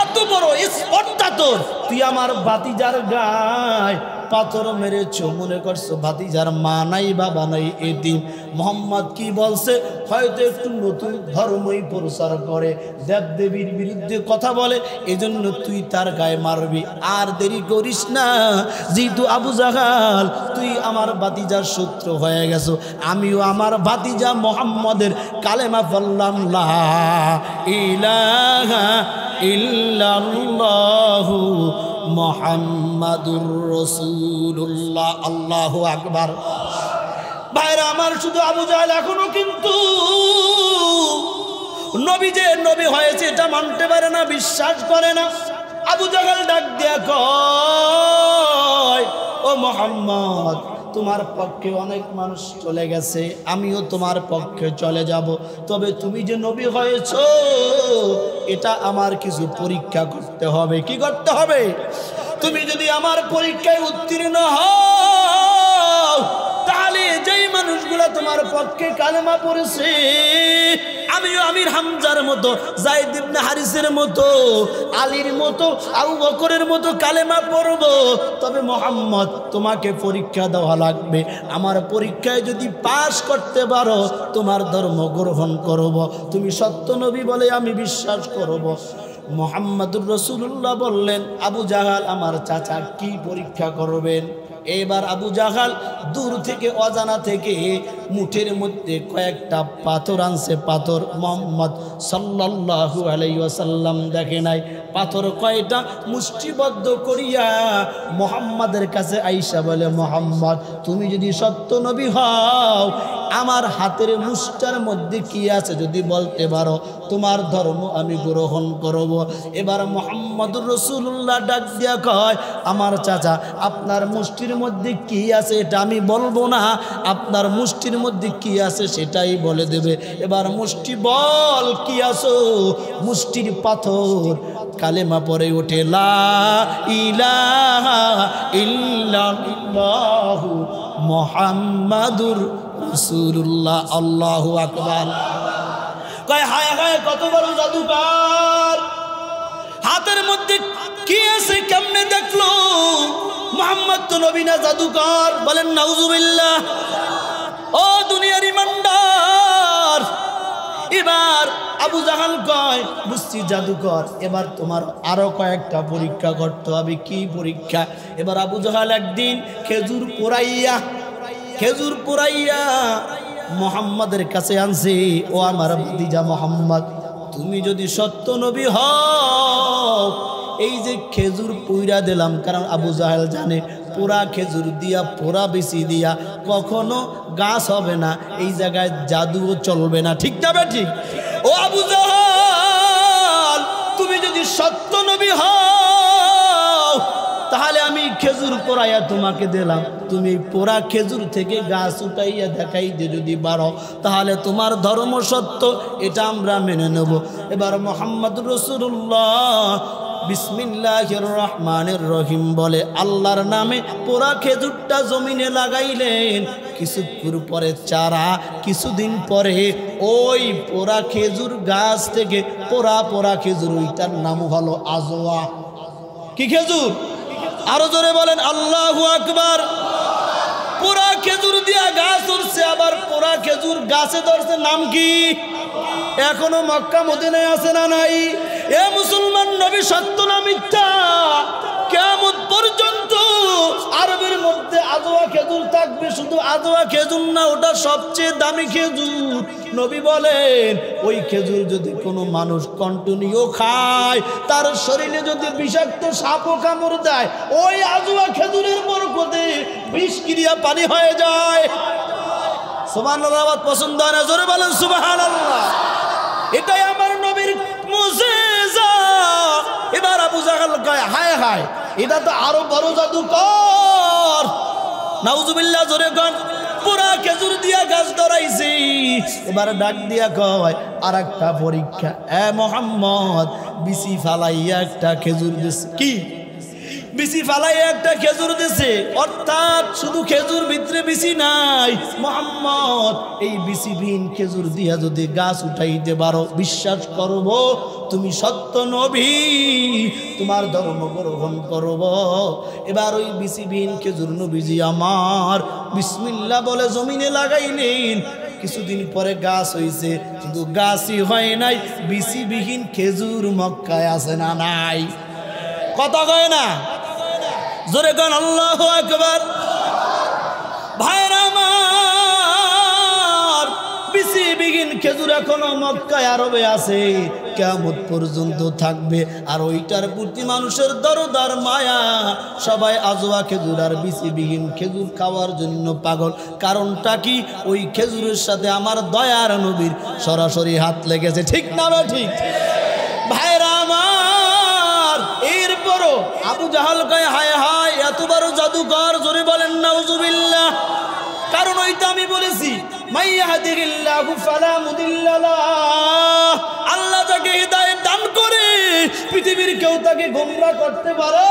এত বড় স্পর্ধা তোর, তুই আমার ভাতিজার গায় পাথর মেরেছ, মনে করছো ভাতিজার মা নাই বাবা নাই এতিম। মোহাম্মদ কি বলছে? হয়তো একটু নতুন ধর্মই প্রচার করে, দেবদেবীর বিরুদ্ধে কথা বলে, এজন্য তুই তার গায়ে মারবি। আর দেরি করিস না, যেহেতু আবু জাহাল তুই আমার ভাতিজার শত্রু হয়ে গেছো, আমিও আমার ভাতিজা মোহাম্মদের কালেমা বললাম লা ইলাহা ইল্লাল্লাহু মুহাম্মাদুর রাসূলুল্লাহ। আল্লাহু আকবার। ভাইরা আমার, শুধু আবু জাহেল এখনো কিন্তু নবী যে নবী হয়েছে এটা মানতে পারে না, বিশ্বাস করে না। আবু জাহেল ডাক দিয়া কয়, ও মুহাম্মদ, তোমার পক্ষে অনেক মানুষ চলে গেছে, আমিও তোমার পক্ষে চলে যাব, তবে তুমি যে নবী হয়েছো এটা আমার কিছু পরীক্ষা করতে হবে। কি করতে হবে? তুমি যদি আমার পরীক্ষায় উত্তীর্ণ হও, তাহলে যেই মানুষগুলা তোমার পক্ষে কালেমা পড়েছে, আমিও আমির হামজার মতো, যায়েদ ইবনে হারিসের মতো, আলীর মতো, আবু বকরের মতো কালেমা পড়ব। তবে মুহাম্মদ, তোমাকে পরীক্ষা দেওয়া লাগবে। আমার পরীক্ষায় যদি পাশ করতে পারো, তোমার ধর্ম গ্রহণ করব, তুমি সত্য নবী বলে আমি বিশ্বাস করব। মুহাম্মাদুর রাসূলুল্লাহ বললেন, আবু জাহাল আমার চাচা, কি পরীক্ষা করবেন? এবার আবু জাহাল দূর থেকে অজানা থেকে মুঠের মধ্যে কয়েকটা পাথর আনছে। পাথর মুহাম্মদ সাল্লাল্লাহু আলাইহি ওয়াসাল্লাম দেখে নাই। পাথর কয়টা মুষ্টিবদ্ধ করিয়া মুহাম্মাদের কাছে আইসা বলে, মুহাম্মদ, তুমি যদি সত্য নবী হও, আমার হাতের মুষ্টার মধ্যে কি আছে যদি বলতে পারো, তোমার ধর্ম আমি গ্রহণ করব। এবার মুহাম্মদুর রাসূলুল্লাহ ডাক দিয়া কয়, আমার চাচা, আপনার মুষ্টির মধ্যে কি আছে এটা আমি বলবো না, আপনার মুষ্টির মধ্যে কি আছে সেটাই বলে দেবে। এবার মুষ্টি বল, কি আছো? মুষ্টির পাথর কালেমা পড়ে ওঠে, লা ইলাহা ইল্লাল্লাহু মুহাম্মাদুর রাসূলুল্লাহ। আল্লাহু আকবার। কয় হায় হায়, কত বড় জাদুকর! হাতের মধ্যে কি আছে কেমনে দেখলো? মুহাম্মদ তো নবী না, জাদুকর। বলেন নাউজুবিল্লাহ। ও দুনিয়ার ইমানদার, এবার আবু জাহাল কয় বুঝছি জাদুকর, এবার তোমার আরো কয়েকটা পরীক্ষা করতে হবে। কি পরীক্ষা? এবার আবু জাহাল একদিন খেজুর পোড়াইয়া মুহাম্মাদের কাছে আনছে। ও আমার ভাতিজা মুহাম্মদ, তুমি যদি সত্য নবী হও, এই যে খেজুর পুইরা দিলাম, কারণ আবু জাহেল জানে পোড়া খেজুর দিয়া, পোড়া বেশি দিয়া কখনো গাছ হবে না, এই জায়গায় জাদুও চলবে না। ঠিক না ঠিক? ও আবু জাহেল, তুমি যদি সত্য নবী হও, তাহলে আমি খেজুর পোড়াইয়া তোমাকে দিলাম, তুমি পোড়া খেজুর থেকে গাছ উঠাইয়া দেখাইতে যদি পারো, তাহলে তোমার ধর্ম সত্য, এটা আমরা মেনে নেব। এবার মুহাম্মদুর রাসূলুল্লাহ বিসমিল্লাহির রহমানির রহিম বলে আল্লাহর নামে পোড়া খেজুরটা জমিনে লাগাইলেন। কিছুক্ষণ পরে চারা, কিছুদিন পরে ওই পোড়া খেজুর গাছ থেকে পোড়া খেজুর, ওইটার নাম হলো আজওয়া। কি খেজুর? আরো জোরে বলেন আল্লাহু আকবার। পোড়া খেজুর দিয়া গাছ উঠছে, আবার পোড়া খেজুর গাছে ধরছে, নাম কি? এখনো মক্কা মদিনায় আছে না নাই? এ মুসলমান, নবী সত্য না মিথ্যা? কিয়ামত পর্যন্ত আরবের মধ্যে আজওয়া খেজুর থাকবে। শুধু আজওয়া খেজুর না, ওটা সবচেয়ে দামি খেজুর। নবী বলেন ওই খেজুর যদি কোনো মানুষ কন্টিনিউ খায়, তার শরীরে যদি বিষাক্ত সাপও কামড় দেয়, ওই আজওয়া খেজুরের বরকতে বিষক্রিয়া পানি হয়ে যায়। সুবহানাল্লাহ। পছন্দ হয় না? জোরে বলেন সুবহানাল্লাহ। এটাই আমার নবীর মুজিজা। এবার আবু জাহেল কয় হায় হায়, এটা তো আরো বড় জাদুকর। নাউজুবিল্লাহ। জোরে কোন? পুরা খেজুর দিয়া গাছ ধরাইছি। এবার ডাক দিয়া কয় আর একটা পরীক্ষা। এ মুহাম্মদ, বিসি ফালাইয়া একটা খেজুর দিছে। কি? বিসি ফালাইয়া একটা খেজুর দিছে, অর্থাৎ শুধু খেজুর ভিতরে বিসি নাই। মুহাম্মদ, এই বিসিবিহীন খেজুর দিয়া যদি গাছ উঠাইতে পারো, বিশ্বাস করব তুমি সত্য নবী, তোমার ধর্ম গ্রহণ করব। এবার ওই বিসিবিহীন খেজুর নবীজি আমার বিসমিল্লাহ বলে জমিনে লাগাইলেন। কিছুদিন পরে গাছ হইছে, শুধু গাছই হয় নাই, বিসিবিহীন খেজুর মক্কায় আছে না নাই? কথা কয় না? জোরে কোন আল্লাহু আকবার। ভাইরা আমার, বিসিবিহীন খেজুর এখনো মক্কায় আরবে আছে, কিয়ামত পর্যন্ত থাকবে। আর ওইটার প্রতি মানুষের দরদার মায়া। সবাই আজওয়া খেজুর আর বিসিবিহীন খেজুর খাওয়ার জন্য পাগল। কারণটা কি? ওই খেজুরের সাথে আমার দয়ার নবীর সরাসরি হাত লেগেছে। ঠিক না ঠিক? ভাইরা আমার, এরপরও আবু জাহাল কয় হায় হায়, এত বড় জাদুকর। জোরে বলেন নাউজুবিল্লাহ। কারণ ওইটা আমি বলেছি, মাইয়াহদিহিল্লাহু ফালা মুদিল্লা লাহ, আল্লাহ যাকে হিদায়াত দান করে পৃথিবীর কেউ তাকে গোমরাহ করতে পারে।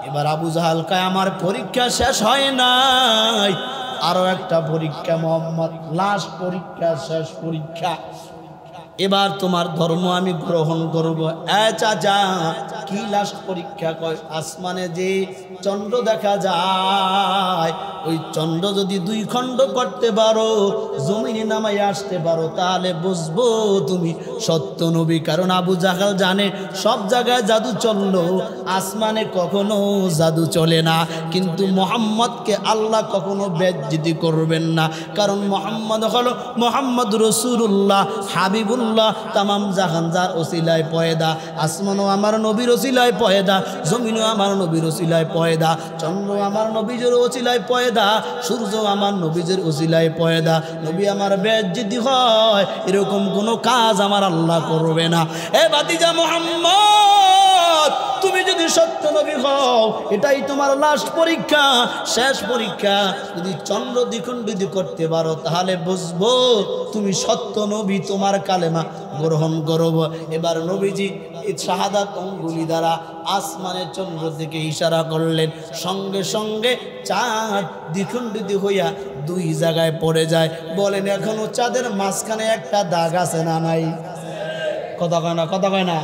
এবার আবু জাহাল কয় আমার পরীক্ষা শেষ হয় নাই, আরো একটা পরীক্ষা মুহাম্মদ, লাস্ট পরীক্ষা, শেষ পরীক্ষা। এবার তোমার ধর্ম আমি গ্রহণ করব। চাচা, কি লাস্ট পরীক্ষা? কয় আসমানে যে চন্দ্র দেখা যায়, ওই চন্দ্র যদি 2 খণ্ড করতে পারো, জমিনে নামাই আসতে পারো, তাহলে বুঝবো তুমি সত্য নবী। কারণ আবু জাহাল জানে সব জায়গায় জাদু চললো, আসমানে কখনো জাদু চলে না। কিন্তু মুহাম্মদকে আল্লাহ কখনো বেজ্জতি করবেন না, কারণ মুহাম্মদ হলো মুহাম্মদ রাসূলুল্লাহ, হাবিবুল্লাহ, তামাম জাহান যার ওসিলায় পয়দা। আসমানও আমার নবীর ওসিলায় পয়দা, জমিনও আমার নবীর ওসিলায় পয়দা, চন্দ্র আমার নবীর ওসিলায় পয়দা, সূর্য আমার নবীর ওসিলায় পয়দা। নবী আমার বেজ্জতি হয় এরকম কোনো কাজ আমার আল্লাহ করবে না। এ ভাতিজা মুহাম্মদ, তুমি যদি সত্য নবী হও, এটাই তোমার লাস্ট পরীক্ষা, শেষ পরীক্ষা। যদি চন্দ্র দ্বিখণ্ডিত করতে পারো, তাহলে বুঝবো তুমি সত্য নবী, তোমার কালেমা গ্রহণ করব। এবার নবীজি এই শাহাদাত অঙ্গুলি দ্বারা আসমানের চন্দ্র দিকে ইশারা করলেন, সঙ্গে সঙ্গে চাঁদ দ্বিখণ্ডিত হইয়া 2 জায়গায় পড়ে যায়। বলেন এখনো চাঁদের মাঝখানে একটা দাগ আছে না নাই? কথা কয় না? কথা কয় না?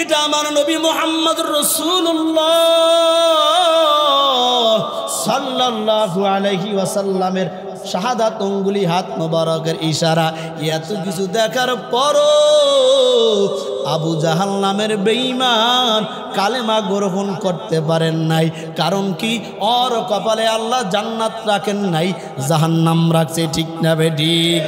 এটা আমার নবী মুহাম্মদ রাসূলুল্লাহ সাল্লাল্লাহু আলাইহি ওয়াসাল্লামের শাহাদাত অঙ্গুলি হাত মোবারকের ইশারা। এত কিছু দেখার পরও আবু জাহাল নামের বেঈমান কালেমা গ্রহণ করতে পারেন নাই। কারণ কি? ওর কপালে আল্লাহ জান্নাত রাখেন নাই, জাহান্নাম রাখছে। ঠিক না বেঠিক?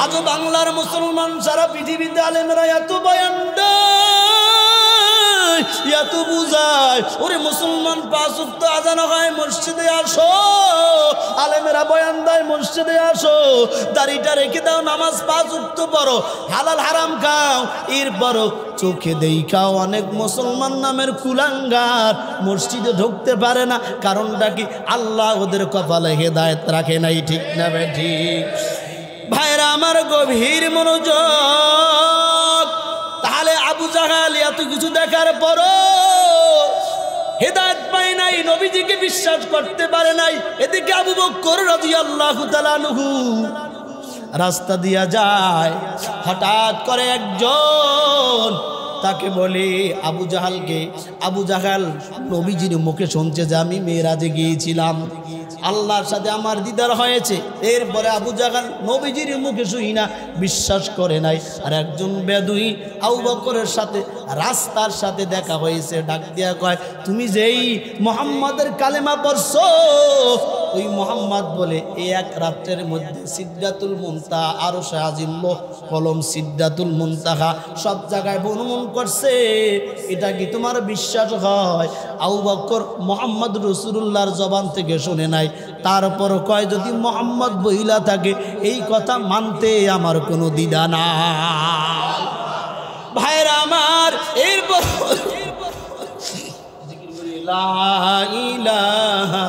আজ বাংলার মুসলমান সারা পৃথিবীতে আলেমরা এত বয়ান দেয়, এত বুঝায়, ওরে মুসলমান 5 ওয়াক্ত আযান হয় মসজিদে আসো, আলেমেরা বয়ান দেয় মসজিদে আসো, দাড়িটা রেখে দাও, নামাজ 5 ওয়াক্ত পড়ো, হালাল হারাম খাও। এরপরও চোখে দেখাও অনেক মুসলমান নামের কুলাঙ্গার মসজিদে ঢুকতে পারে না। কারণটা কি? আল্লাহ ওদের কপালে হেদায়েত রাখে নাই। ঠিক না বেঠিক? ভাইরা আমার গভীর মনোযোগ। তাহলে আবু জাহাল এত কিছু দেখার পরও হেদায়েত পায় নাই, নবীজিকে বিশ্বাস করতে পারে নাই। এদিকে আবু বকর রাদিয়াল্লাহু তাআলা আনহু রাস্তা দিয়া যায়, হঠাৎ করে একজন তাকে বলে আবু জাহালকে, আবু জাহাল নবীজির মুখে শুনছে যে আমি মেরাজে গিয়েছিলাম, আল্লাহর সাথে আমার দিদার হয়েছে। এরপরে আবু জাহাল নবীজির মুখে শুই না, বিশ্বাস করে নাই। আর একজন বেদুইন আবু বকরের সাথে রাস্তার সাথে দেখা হয়েছে, ডাক দিয়া কয়, তুমি যেই মুহাম্মাদের কালেমা পড়ছো, ওই মুহাম্মদ বলে এই এক রাত্রের মধ্যে সিদরাতুল মুনতাহা, আরশে আজিম, কলম, সিদরাতুল মুনতাহা সব জায়গায় ভ্রমণ করছে। এটা কি তোমার বিশ্বাস হয়? আবু বকর মুহাম্মদ রাসূলুল্লাহর জবান থেকে শুনে নাই, তারপর কয়, যদি মুহাম্মদ বইলা থাকে এই কথা মানতে আমার কোনো দ্বিধা নাই। ভাইরা আমার, এরপর লা ইলাহা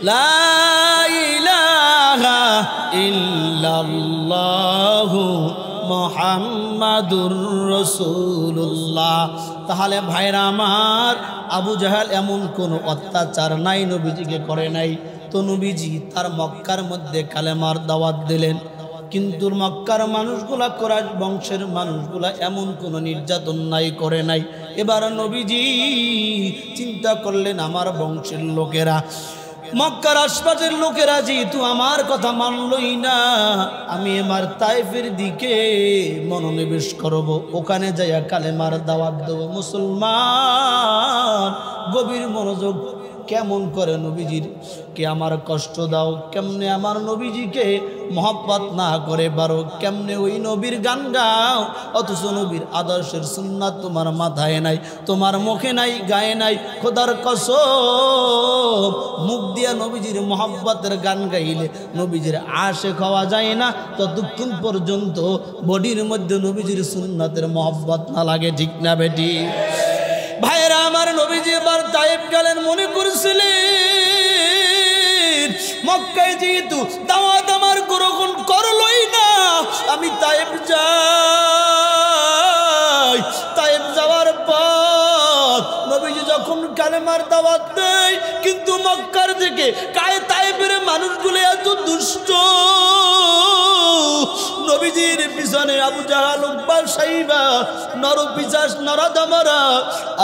লা ইলাহা ইল্লাল্লাহু মুহাম্মাদুর রাসূলুল্লাহ। তাহলে ভাইরা আমার, আবু জাহাল এমন কোনো অত্যাচার নাই নবীজিকে করে নাই। তো নবীজি তার মক্কার মধ্যে কালেমার দাওয়াত দিলেন, কিন্তু মক্কার মানুষগুলা, কুরাইশ বংশের মানুষগুলা এমন কোনো নির্যাতন নাই, করে নাই। এবার নবীজি চিন্তা করলেন, আমার বংশের লোকেরা, মক্কার আশপাশের লোকেরা যেহেতু আমার কথা মানলই না, আমি আমার তায়েফের দিকে মনোনিবেশ করব, ওখানে যাইয়া কালেমার দাওয়াত দেব। মুসলমান গভীর মনোযোগ। কেমন করে নবীজির কে আমার কষ্ট দাও, কেমনে আমার নবীজিকে মহব্বত না করে পারো, কেমনে ওই নবীর গান গাও, অথচ নবীর আদর্শের সুন্নাত তোমার মাথায় নাই, তোমার মুখে নাই, গায়ে নাই। খোদার কসম, মুখ দিয়া নবীজির মহব্বতের গান গাইলে নবীজির আশিক হওয়া যায় না ততক্ষণ পর্যন্ত বডির মধ্যে নবীজির সুন্নাতের মহব্বত না লাগে। ঠিক না বেটি? ভাইরা আমার, নবীজি এবার তায়েফ গেলেন, মনে করছিলেন মক্কায় যেহেতু দাওয়াত আমার গ্রহণ করলই না, আমি তায়েফ যাই। তায়েফ যাওয়ার পর নবীজি যখন কালেমার দাওয়াত দেয়, কিন্তু মক্কার থেকে তায়েফের মানুষগুলো এত দুষ্ট, নবীজির পিছনে আবু জাহাল, উকবা, সাইবা, নরপিশাচ, নরাধমরা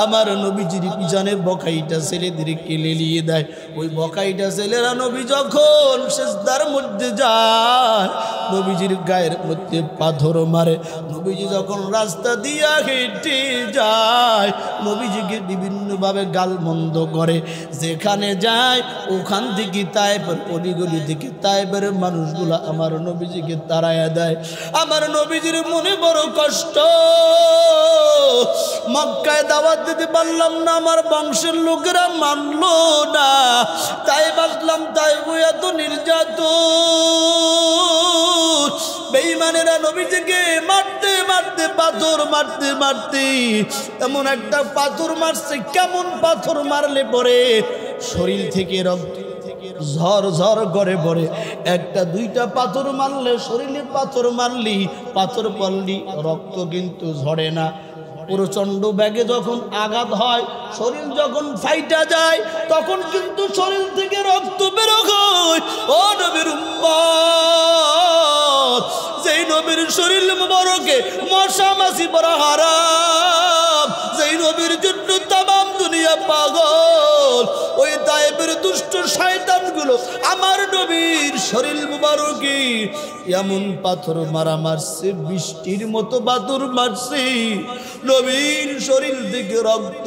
আমার নবীজির পিছনে বকাইটা ছেলেদেরকে লেলিয়ে দেয়। ওই বকাইটা ছেলেরা নবী যখন সিজদার মধ্যে যায়, নবীজির গায়ের মধ্যে পাথর মারে। নবীজি যখন রাস্তা দিয়া হেঁটে যায়, নবীজিকে বিভিন্নভাবে গালমন্দ করে। যেখানে যায় ওখান থেকে তায়েফের অলিগলি থেকে তায়েফের মানুষগুলা আমার নবীজিকে তাড়াইয়া দেয়। আমার নবীজির মনে বড় কষ্ট, মক্কায় দাওয়াত দিতে পারলাম না, আমার বংশের লোকেরা মানলো না, তাই বাসলাম। তাই এত নির্যাতন, বেঈমানেরা নবীজিকে মারতে মারতে, পাথর মারতে মারতে এমন একটা পাথর মারছে, কেমন পাথর মারলে পরে শরীর থেকে রক্ত ঝর ঝর করে পড়ে। একটা দুইটা পাথর মারলে, শরীরে পাথর মারলি, পাথর পড়লি, রক্ত কিন্তু ঝরে না। প্রচণ্ড ব্যাগে যখন আঘাত হয়, শরীর যখন ফাইটা যায়, তখন কিন্তু শরীর থেকে রক্ত বের হয়। ও নবীর উম্মত, যেই নবীর শরীর মোবারকে মশা মাছি পড়া হারাম, যেই নবীর জন্য তামাম দুনিয়া পাগল, ওই তায়েবের দুষ্ট শয়তানগুলো আমার নবীর শরীর মোবারকে এমন পাথর মারা মারছে, বৃষ্টির মতো পাথর মারছে, নবীর শরীর থেকে রক্ত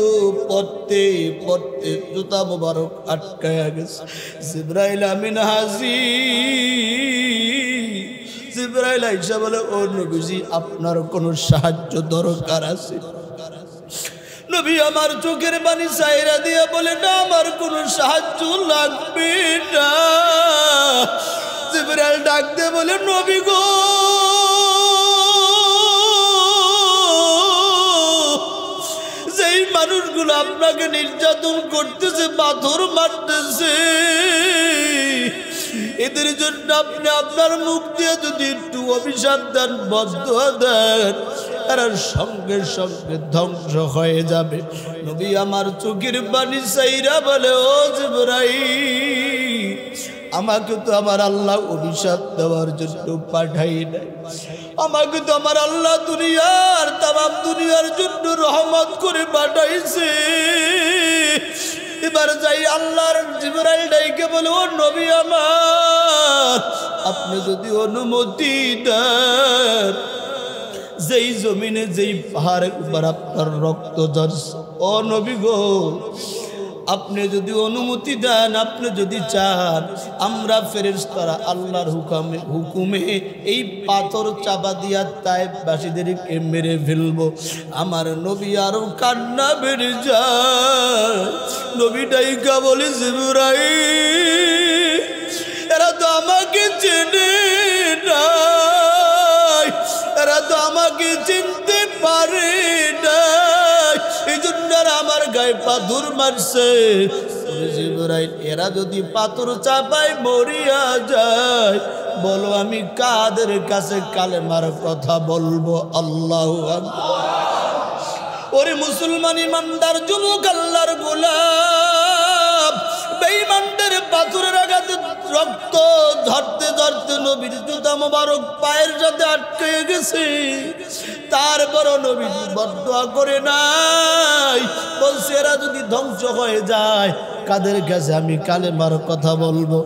পড়তে পড়তে জুতা মোবারক আটকায়া গেছে। জিবরাইল আমিন হাজির। জিবরাইল আইসা বলে, ও নবীজি, আপনার কোনো সাহায্য দরকার আছে? নবী আমার চোখের পানি চাইরা দিয়া বলে, না, আমার কোনো সাহায্য লাগবে না। জিবরাইল ডাক দিয়ে বলে, নবী গো, যেই মানুষগুলো আপনাকে নির্যাতন করতেছে, পাথর মারতেছে, এদের জন্য আপনি আপনার মুখ দিয়ে যদি একটু অভিশাপ দেন, বদদুয়া দেন, তারা সঙ্গে সঙ্গে ধ্বংস হয়ে যাবে। নবী আমার চোখের পানি চাইরা বলে, ও জিবরাইল, আমাকে তো আমার আল্লাহ অভিশাপ দেওয়ার জন্য পাঠাই নাই, আমাকে তো আমার আল্লাহ দুনিয়ার তামাম দুনিয়ার জন্য রহমত করে পাঠাইছে। এবার যাই আল্লাহর জিবরাইল ডাইকে বলে, ও নবী আমার, আপনি যদি অনুমতি দেন, যেই জমিনে যেই পাহাড়ের উপর আপনার রক্ত ঝরছে, ও নবী গো, আপনি যদি অনুমতি দেন, আপনি যদি চান, আমরা ফেরেশতারা আল্লাহর হুকুমে এই পাথর চাপা দিয়া তায়েববাসীদেরকে মেরে ফেলবো। আমার নবী আরো কান্না বেড়ে যায়। নবী ডাইকা বলে, জিবরাইল, এরা তো আমাকে চেনে নাই, এরা তো আমাকে চিনতে পারে না, এই জন্য আমার গায়ে পাথর মারছে। জিবরাইল, এরা যদি পাথর চাপায় মরিয়া যায়, বলো আমি কাদের কাছে কালেমার কথা বলবো? আল্লাহু আকবার। ওরে মুসলমান ইমানদার যুবক, আল্লাহর গোলাম, বেঈমানদের পাথরের আঘাতে রক্ত ধরতে ধরতে নবীর জুতা মোবারক পায়ের সাথে আটকে গেছে। তারপরও নবী বদদুয়া করে নাই, বলছে এরা যদি ধ্বংস হয়ে যায়, কাদের কাছে আমি কালেমার কথা বলবো?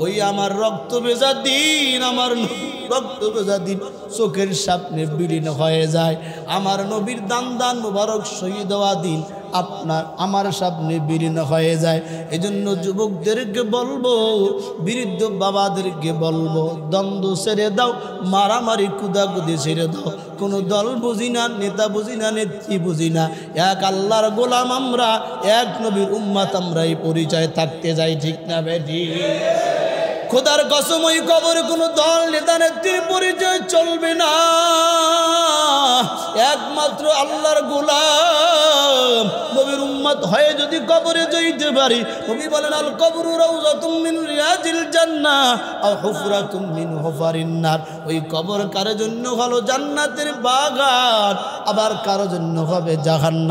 ওই আমার রক্ত ভেজা দিন, আমার রক্ত ভেজা দিন চোখের সামনে বিলীন হয়ে যায়। আমার নবীর দান দান মোবারক শহীদ হওয়া দিন আমার সামনে বিলীন হয়ে যায়। এজন্য যুবকদেরকে বলবো, বৃদ্ধ বাবাদেরকে বলবো, দ্বন্দ্ব ছেড়ে দাও, মারামারি কুদাকুদি ছেড়ে দাও। কোনো দল বুঝি না, নেতা বুঝি না, নেত্রী বুঝি না, এক আল্লাহর গোলাম আমরা, এক নবীর উম্মত আমরা, এই পরিচয় থাকতে যাই, ঠিক না বেটি? খোদার কসম, ওই কবরে কোনো দল নেতা নেত্রীর পরিচয় চলবে না, একমাত্র আল্লাহর গোলাম নবীর উম্মত হয়ে যদি কবরে যাইতে পারি, নবী বলেন, আল কবরু রাউযাতুম মিন রিয়াজিল জান্নাহ আও হুফরাতুম মিন হুফারিন নার। ওই কবর কারো জন্য হলো জান্নাতের বাগান, আবার কারো জন্য হবে জাহান্নাম।